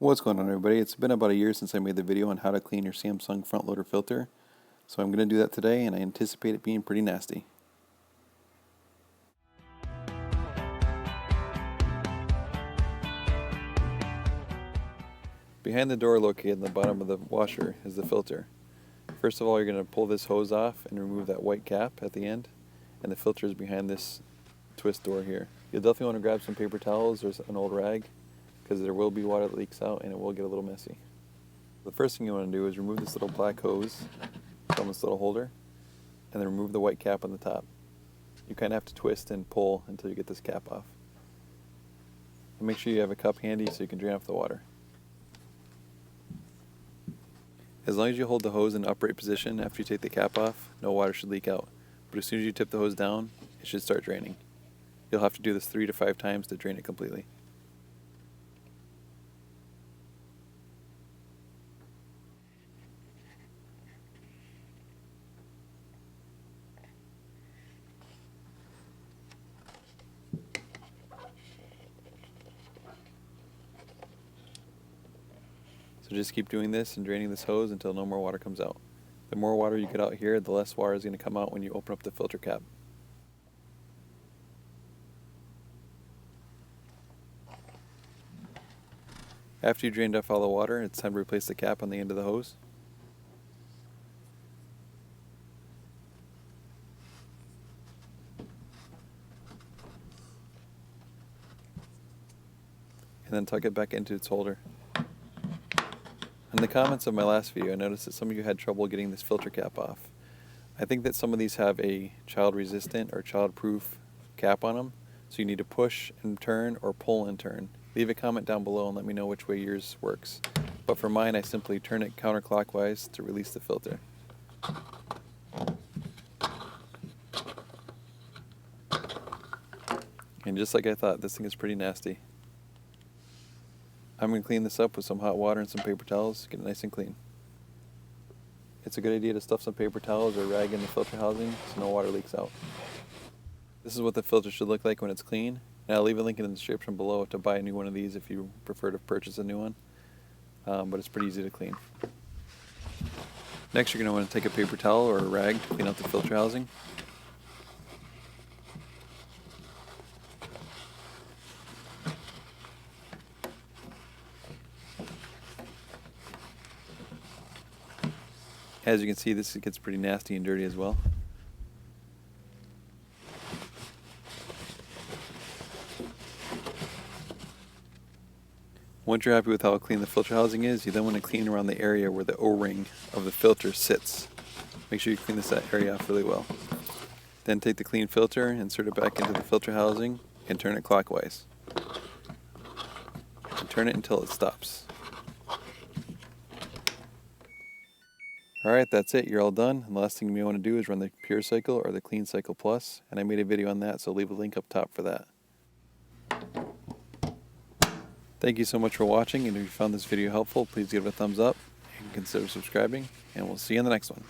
What's going on, everybody? It's been about a year since I made the video on how to clean your Samsung front loader filter, so I'm going to do that today, and I anticipate it being pretty nasty. Behind the door located in the bottom of the washer is the filter. First of all, you're going to pull this hose off and remove that white cap at the end, and the filter is behind this twist door here. You'll definitely want to grab some paper towels or an old rag, because there will be water that leaks out and it will get a little messy. The first thing you want to do is remove this little black hose from this little holder and then remove the white cap on the top. You kind of have to twist and pull until you get this cap off. And make sure you have a cup handy so you can drain off the water. As long as you hold the hose in upright position after you take the cap off, no water should leak out. But as soon as you tip the hose down, it should start draining. You'll have to do this 3 to 5 times to drain it completely. So just keep doing this and draining this hose until no more water comes out. The more water you get out here, the less water is going to come out when you open up the filter cap. After you drained off all the water, it's time to replace the cap on the end of the hose. And then tuck it back into its holder. In the comments of my last video, I noticed that some of you had trouble getting this filter cap off. I think that some of these have a child resistant or child proof cap on them, so you need to push and turn or pull and turn. Leave a comment down below and let me know which way yours works. But for mine, I simply turn it counterclockwise to release the filter. And just like I thought, this thing is pretty nasty. I'm going to clean this up with some hot water and some paper towels, get it nice and clean. It's a good idea to stuff some paper towels or rag in the filter housing so no water leaks out. This is what the filter should look like when it's clean, and I'll leave a link in the description below to buy a new one of these if you prefer to purchase a new one, but it's pretty easy to clean. Next, you're going to want to take a paper towel or a rag to clean out the filter housing. As you can see, this gets pretty nasty and dirty as well. Once you're happy with how clean the filter housing is, you then want to clean around the area where the O-ring of the filter sits. Make sure you clean this area off really well. Then take the clean filter, insert it back into the filter housing, and turn it clockwise. And turn it until it stops. Alright, that's it. You're all done. And the last thing you may want to do is run the Pure Cycle or the Clean Cycle Plus. And I made a video on that, so leave a link up top for that. Thank you so much for watching, and if you found this video helpful, please give it a thumbs up and consider subscribing, and we'll see you in the next one.